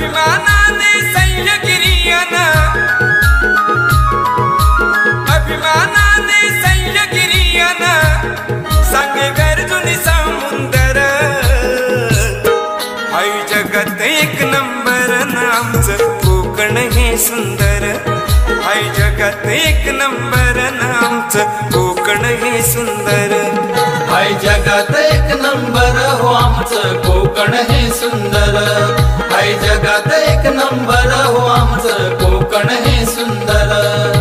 अभिमानाने सह्यागिरीयना अभिमानाने सह्यागिरीयना सांगे गर्जुनी समुंदर आई जगात एक नंबर नामचं कोकण हे सुंदर आई जगात एक नंबर नामचं कोकण हे सुंदर आई जगात एक नंबर हो आमचं कोकण हे सुंदर आई जगात एक नंबर हो आमचं कोकण हे सुंदर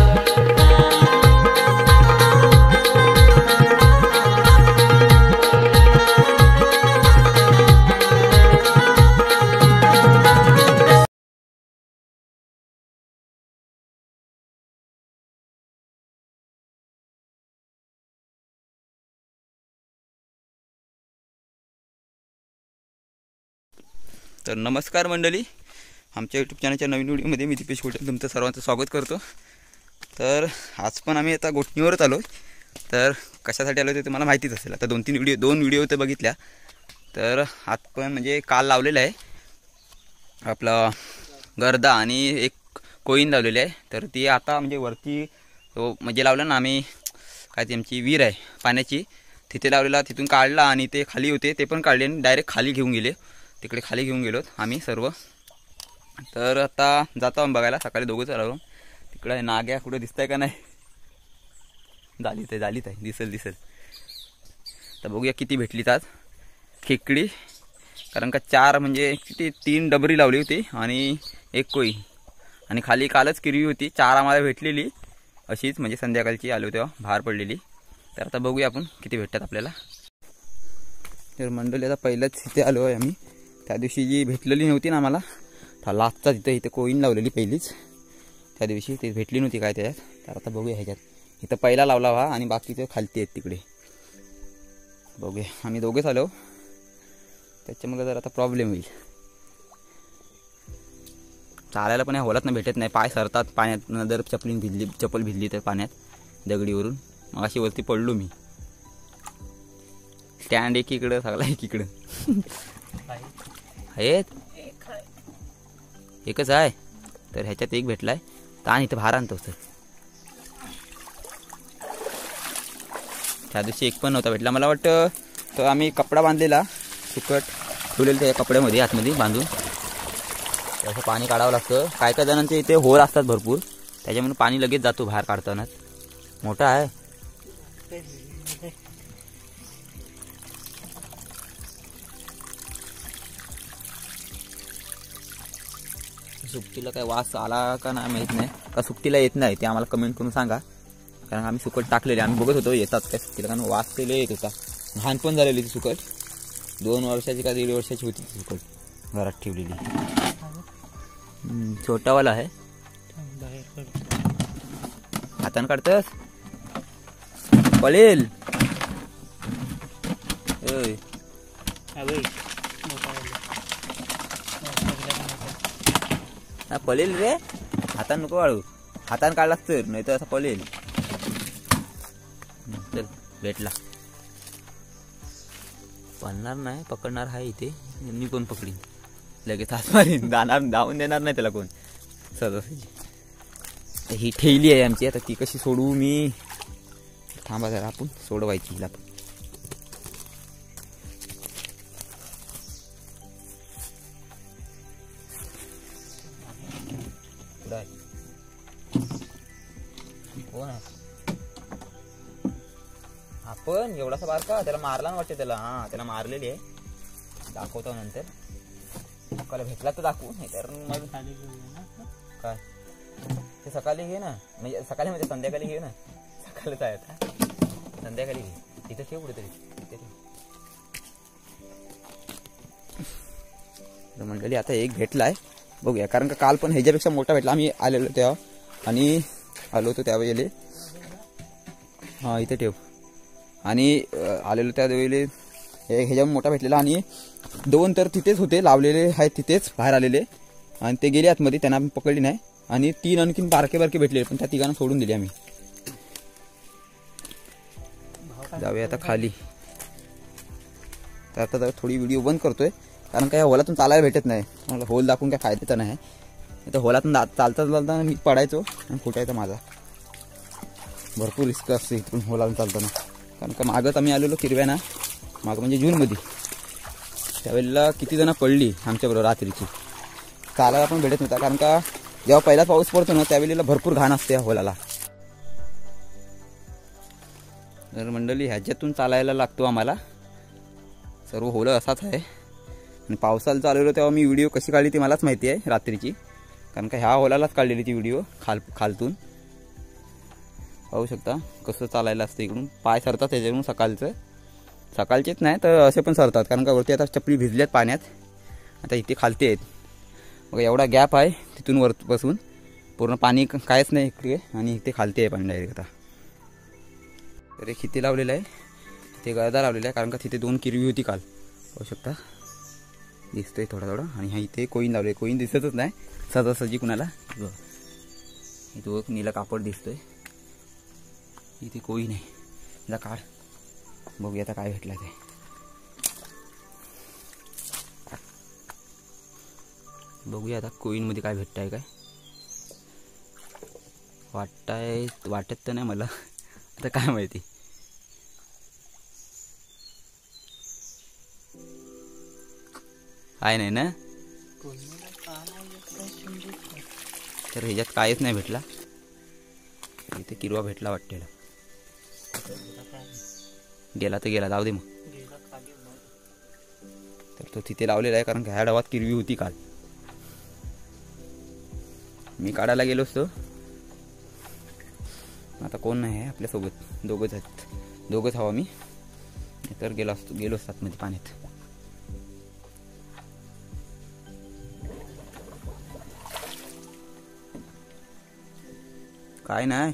तर नमस्कार मंडळी, आमच्या यूट्यूब चॅनलच्या नवीन व्हिडिओमध्ये मी दीपेश कोटे तुमचं सर्वांचं स्वागत करतो। तर आज पण आम्ही आता गोठणीवरच आलो। तर कशासाठी आलो ते तुम्हाला माहितीच असेल। आता दोन व्हिडिओ ते बघितल्या। तर आज पण म्हणजे काल लावलेला आहे आपला गर्दा आणि एक कोईन लावलेली आहे। तर ती आता म्हणजे वरती तो म्हणजे लावला ना आम्ही, काय ती आमची विहीर आहे पाण्याची, तिथे लावलेला, तिथून काढला आणि ते खाली होते ते पण काढले आणि डायरेक्ट खाली घेऊन गेले, तिकडे खाली घेऊन गेलोत आम्ही सर्व। तर आता जातो आम्ही बघायला, सकाळी दोघंच आलो। तिकडे नाग्या कुठे दिसतंय का नाही, जालीत आहे दिसेल। तर बघूया किती भेटलीत आज खेकडी, कारण का 4 म्हणजे किती 3 डबरी लावली होती आणि एक कोई, आणि खाली कालच किरवी होती। 4 आम्हाला भेटलेली अशीच, म्हणजे संध्याकाळची आलो तेव्हा बाहेर पडलेली। तर आता बघूया आपण किती भेटतात आपल्याला। तर मंडळी आता पहिलंच इथे आलो आहे आम्ही। त्या दिवशी जी भेटलेली नव्हती ना आम्हाला, लास्टचा इथे कोईन लावलेली पहिलीच, त्या दिवशी ते भेटली नव्हती काय त्याच्यात। तर आता बघूया ह्याच्यात इथं पहिला लावला हा आणि बाकीचे खालती आहेत तिकडे। बघूया, आम्ही दोघेच आलो त्याच्यामुळे जर आता प्रॉब्लेम होईल। चालायला पण या होलात भेटत नाही, पाय सरतात पाण्यात, जर चप्पल भिजली तर पाण्यात दगडीवरून। मग अशी वरती पडलो मी, स्टँड एकीकडं सगळा एकीकडं आहेत, एकच आहे। तर ह्याच्यात एक भेटलाय, ताण इथं भार आणतो सर। त्या दिवशी एक पण नव्हता भेटला, मला वाटतं तर आम्ही कपडा बांधलेला सुकट ठेवलेलं त्या कपड्यामध्ये आतमध्ये बांधून, त्याचं पाणी काढावं लागतं। काय काय जणांचे इथे होल असतात भरपूर, त्याच्यामुळे पाणी लगेच जातो बाहेर काढतानाच। मोठा आहे सुकटीला काय वास आला का नाही माहीत नाही, का सुकटीला येत नाही ते आम्हाला कमेंट करून सांगा, कारण आम्ही सुकट टाकलेले, आम्ही बघत होतो येतात काय सुकटीला, कारण वास केले येत होता। लहान पण झालेली ती सुकट, 2 वर्षाची का 1.5 वर्षाची होती ती सुकट घरात ठेवलेली। छोटावाला आहे, हातानं काढतस पळेल पळेल रे, हातानं नको वाळू, हातानं काढलास तर, नाही तर असं पळेल। चल भेटला, पळणार नाही, पकडणार आहे इथे, मी कोण पकडीन लगेच हात मारीन, धावून देणार नाही त्याला कोण सहज। ही ठेवली आहे आमची, आता ती कशी सोडवू मी, थांबा जरा आपण सोडवायची हिला। आपण एवढासा बारका, त्याला मारला वाटते त्याला, हा त्याला मारलेली आहे, दाखवतो नंतर। सकाळी भेटला तर दाखवू, नाही तर मग काय ते सकाळी घे ना, म्हणजे सकाळी म्हणजे संध्याकाळी घे ना, सकाळीच आहे आता, संध्याकाळी घे, तिथं ठेव कुठेतरी। मंडळी आता एक भेटलाय, बघूया, कारण का काल पण ह्याच्यापेक्षा मोठा भेटला, आम्ही आलेलो तेव्हा आणि आलो होतो त्यावेळेला, हा इथे ठेव, आणि आलेलो त्यावेळेला ह्याच्या मोठा भेटलेला, आणि 2 तर तिथेच होते लावलेले आहेत, तिथेच बाहेर आलेले, आणि ते गेले आतमध्ये, त्यांना पकडली नाही, आणि 3 आणखीन बारके भेटले, पण त्या तिघांना सोडून दिले आम्ही। जाऊया आता खाली। तर आता थोडी व्हिडिओ बंद करतोय, कारण काय होलातून चालायला भेटत नाही. मला होल दाखवून काय फायद्याचं नाही. तर होलातून चालता चालताना मी पडायचो आणि फुटायचा माझा. भरपूर रिस्क असते इथून होलातून चालताना. कारण का मागच आम्ही आलेलो किरव्याना, मागं म्हणजे जूनमध्ये. त्यावेळेला किती जण पडली आमच्याबरोबर रात्रीची. चालायला पण भेटत नव्हता. कारण का जेव्हा पहिला पाऊस पडतो ना त्यावेळेला भरपूर घाण असते या होलाला. तर मंडळी ह्याच्यातून चालायला लागतो आम्हाला. सर्व होलं असाच आहे. आणि पावसाला चालवलं तेव्हा मी व्हिडिओ कशी काढली ती मलाच माहिती आहे रात्रीची. कारण का ह्या होलालाच काढलेली ती व्हिडिओ खालतून. पाहू शकता कसं चालायला असतं. इकडून पाय सरतात त्याच्याकडून सकाळचेच नाही तर असे पण सरतात. कारण का वरती आता चपली भिजल्यात पाण्यात. आता इथे खालती आहेत बघा. एवढा गॅप आहे तिथून वरपासून पूर्ण पाणी कायच नाही इकडे. आणि इथे खालती आहे पाणी डायरेक्ट. आता तर एक खिती लावलेलं आहे, ते गळदा लावलेला आहे. कारण का तिथे 2 किरवी होती काल. पाहू शकता दिसतोय थोडा. आणि ह्या इथे कोईन लावले. कोईन दिसतच नाही सहजासहजी कुणाला. इथं एक नीला कापड दिसतोय. इथे कोईन आहे. जा काढ बघूया आता काय भेटला ते. बघूया आता कोईनमध्ये काय भेटत आहे. काय वाटत तर नाही मला. आता काय माहिती. काय नाही ना. तर ह्याच्यात काहीच नाही भेटला. इथे किरवा भेटला वाटतेला. गेला तर गेला, जाऊ दे मग. तर तो तिथे लावलेला आहे. कारण ह्या डावात किरवी होती काल. मी काढायला गेलो असतो. आता कोण नाही आहे आपल्यासोबत. दोघंच हवा मी. तर गेलो असतो आतमध्ये पाण्यात. काय नाही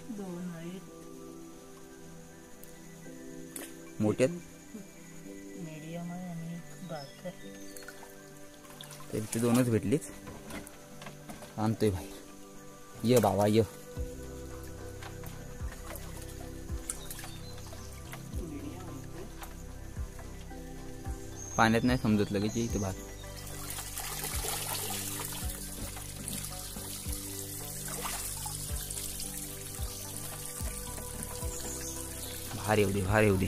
मोठ्यात मीडियम आहे आणि बारक आहे. तर इथे 2च भेटलीच. आणतोय बाहेर. ये बाबा ये. पाण्यात नाही समजत लगेच. इथे बाहेर बाहेर येऊ दे.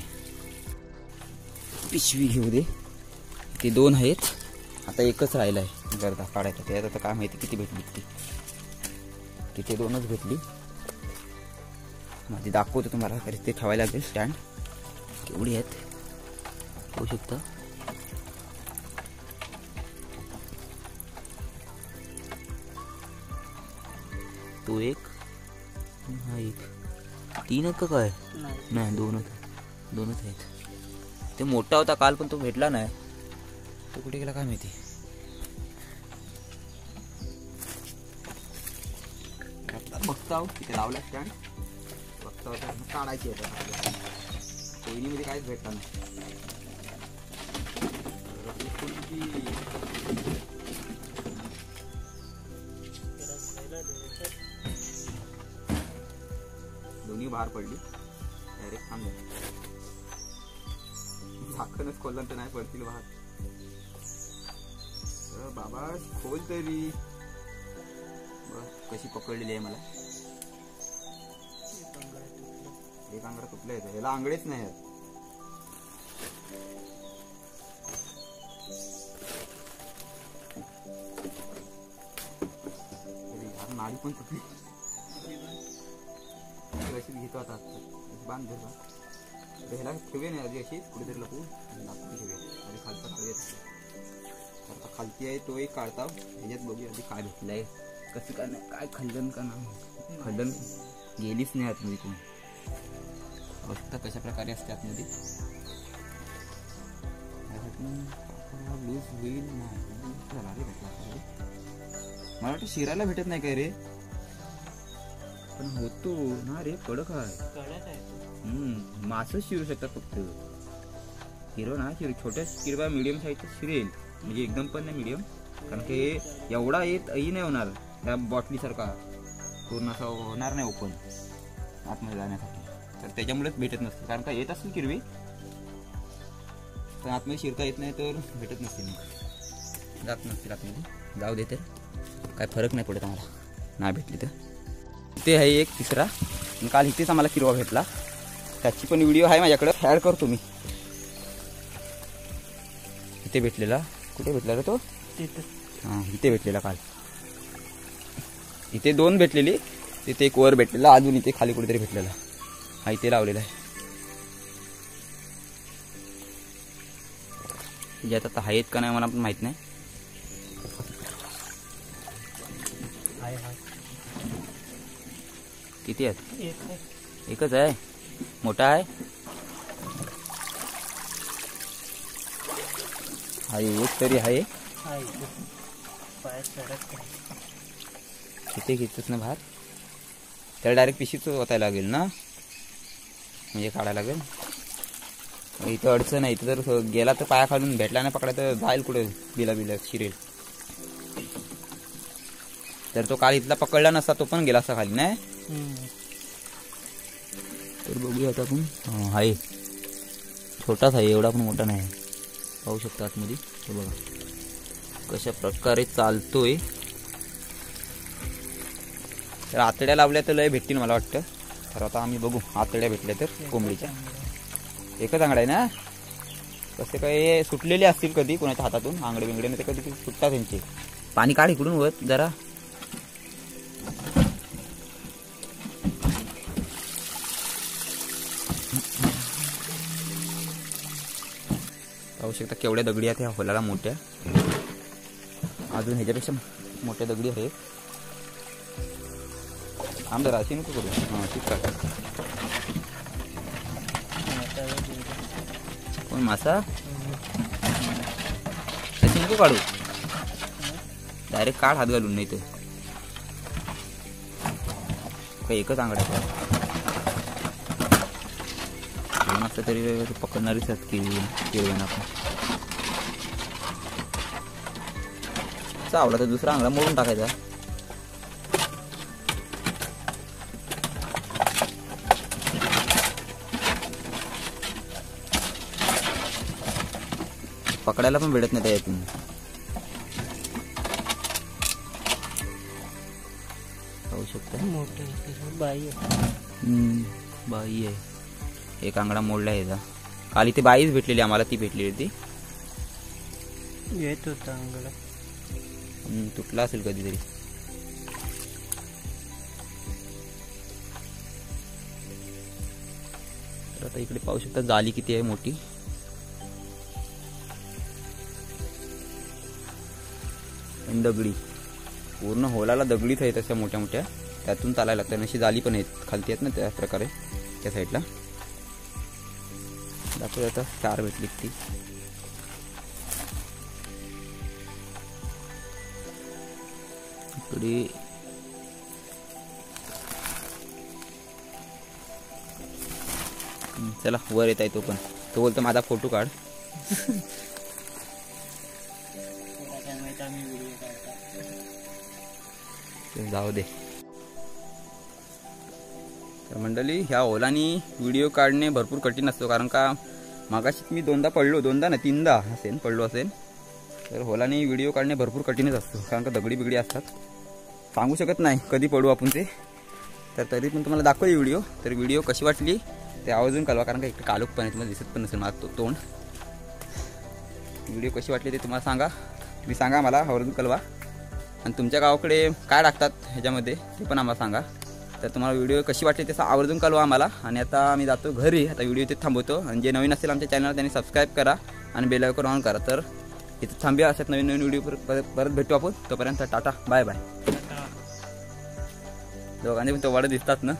पिशवी घेऊ दे. ते 2 आहेत. आता एकच राहिला आहे गर्दा काढायचा. त्यात आता काय माहिती किती भेटली ती. तिथे 2च भेटली. माझी दाखवतो तुम्हाला. तरी ते ठेवायला लागेल स्टँड. केवढी आहेत होऊ शकतं. तो एक, हा एक. 3 का काय. नाही 2च आहेत. ते मोठा होता काल पण तो भेटला नाही. तो कुठे गेला काय माहिती. आता बघता तिथे लावला स्टँड. बघता होता काढायची होता. कोयनीमध्ये काहीच भेटला नाही. दोन्ही बाहेर पडली डायरेक्ट. थांब झाकणच खोललं तर नाही पडतील बाहेर. बाबा खोल तरी. कशी पकडलेली आहे मला. एक आंगडा तुटला येतो. ह्याला आंगडेच नाही आहेत. नाडी पण तुटली. अशीच घेतो आता. बांध धर. ह्याला ठेवे नाही आधी अशीच कुठेतरी लपवून ठेवूया. आधी खालचा काढूया. आता खालती आहे तो एक काढता. ह्याच्यात बघूया आधी काय भेटलंय. कसं काय नाही काय खंडन का नाही. खंडन गेलीच नाही आतमध्ये कोण. बघता कशा प्रकारे असते आतमध्ये. लूज होईल नाही. मला वाटतं शिरायला भेटत नाही काय रे. पण होतो ना रे. कडक आहे. मासच शिरू शकतात फक्त. हिरो ना शिरू. छोट्या किरवा मिडियम साईजचा शिरेल. म्हणजे एकदम पण नाही मिडियम. कारण की एवढा येतही नाही होणार त्या बॉटली सारखा. पूर्ण असं होणार नाही ओपन आतमध्ये जाण्यासाठी. तर त्याच्यामुळेच भेटत नसतं. कारण का येत असेल किरवी पण आतमध्ये शिरता येत नाही तर भेटत नसते. मग जात नसतील आतमध्ये, जाऊ दे तर काय फरक नाही पडत आम्हाला नाही भेटली तर. इथे आहे एक तिसरा, आणि काल इथेच आम्हाला किरवा भेटला, त्याची पण व्हिडिओ आहे माझ्याकडे, ॲड करतो मी. इथे भेटलेला, कुठे भेटला रे तो? हां इथे भेटलेला काल. इथे 2 भेटलेली, तिथे एक वर भेटलेला, अजून इथे खाली कुठेतरी भेटलेला. हा इथे लावलेला आहे. यात आता आहेत का नाही मला पण माहित नाही. किती आहेत? एकच आहे, मोठा आहे. हा एक तरी आहे. किती घेतच ना बाहेर, त्याला डायरेक्ट पिशीच ओतायला लागेल ना, म्हणजे काढायला लागेल. इथं अडचण आहे, इथं जर गेला तर पाया खालून भेटला नाही पकडा तर जाईल कुठे, बिला शिरेल. तर तो काल इथला पकडला नसता तो पण गेला असता खाली नाही. तर बघूया आता आपण. आहे छोटाच आहे, एवढा पण मोठा नाही. पाहू शकता आतमध्ये तो बघा कशा प्रकारे चालतोय. तर आतड्या लावल्या तर लय भेटतील मला वाटतं. तर आता आम्ही बघू आतड्या भेटल्या तर कोंबडीच्या. एकच आंगडा आहे ना, कसे काय सुटलेले असतील कधी कोणाच्या हातातून आंगडे बिंगडे, ते कधी सुटतात त्यांचे. पाणी काढ इकडून वत जरा. पाहू शकता केवढ्या दगडी आहेत ह्या होलाला, मोठ्या. अजून ह्याच्यापेक्षा मोठ्या दगडी आहेत. आमदार अशी नको करू. हां ठीक आहे. कोण मासा अशी नको काढू, डायरेक्ट काढ हात घालून. नाही तर काही एकच आंगडा असतं तरी पकडणारीच आहेत की किरव्यानं आपण. चावला तर दुसरा आंगडा मोडून टाकायचा. पकडायला पण भेटत नाही त्या यातून. पाहू शकता मोठे बाई बाई आहे. एक आंगडा मोडला आहे. काल इथे बाईच भेटलेली आम्हाला, ती भेटलेली ती. येत होता आंगडा, तुटला असेल कधीतरी. तर आता इकडे पाहू शकता जाली किती आहे मोठी. दगडी पूर्ण होलाला दगडीच आहेत अशा मोठ्या मोठ्या, त्यातून चालायला लागतं. अशी जाली पण आहेत खालती आहेत ना त्या प्रकारे त्या साईडला. दाखवू आता 4 भेटली ती. इकडे चला वर येत आहे तो पण. तो बोलतो माझा फोटो काढ. जाऊ दे. तर मंडळी ह्या ओलानी व्हिडिओ काढणे भरपूर कठीण असतो, कारण का मागाशी मी 2दा पडलो, 2दा नाही 3दा असेल पडलो असेल. तर होलानी व्हिडिओ काढणे भरपूर कठीणच असतो, कारण का दगडी बिगडी असतात. सांगू शकत नाही कधी पडू आपण ते. तर तरी पण तुम्हाला दाखवली व्हिडिओ. तर व्हिडिओ कशी वाटली ते आवर्जून कळवा, कारण का एक कालोख पण आहे, तुम्हाला दिसत पण नसेल माझं तोंड. व्हिडिओ कशी वाटली ते तुम्हाला सांगा, तुम्ही सांगा मला आवर्जून कळवा. आणि तुमच्या गावाकडे काय टाकतात ह्याच्यामध्ये ते पण आम्हाला सांगा. तर तुम्हाला व्हिडिओ कशी वाटली त्याचा आवर्जून कळवा आम्हाला. आणि आता आम्ही जातो घरी. आता व्हिडिओ इथे थांबवतो. आणि जे नवीन असेल आमच्या चॅनलला त्यांनी सबस्क्राईब करा आणि बेल आयकॉन ऑन करा. तर इथे थांबूया. अशात नवीन नवीन व्हिडिओ परत भेटू आपण. तोपर्यंत टाटा बाय बाय. दोघांनी पण तो वाढत दिसतात ना.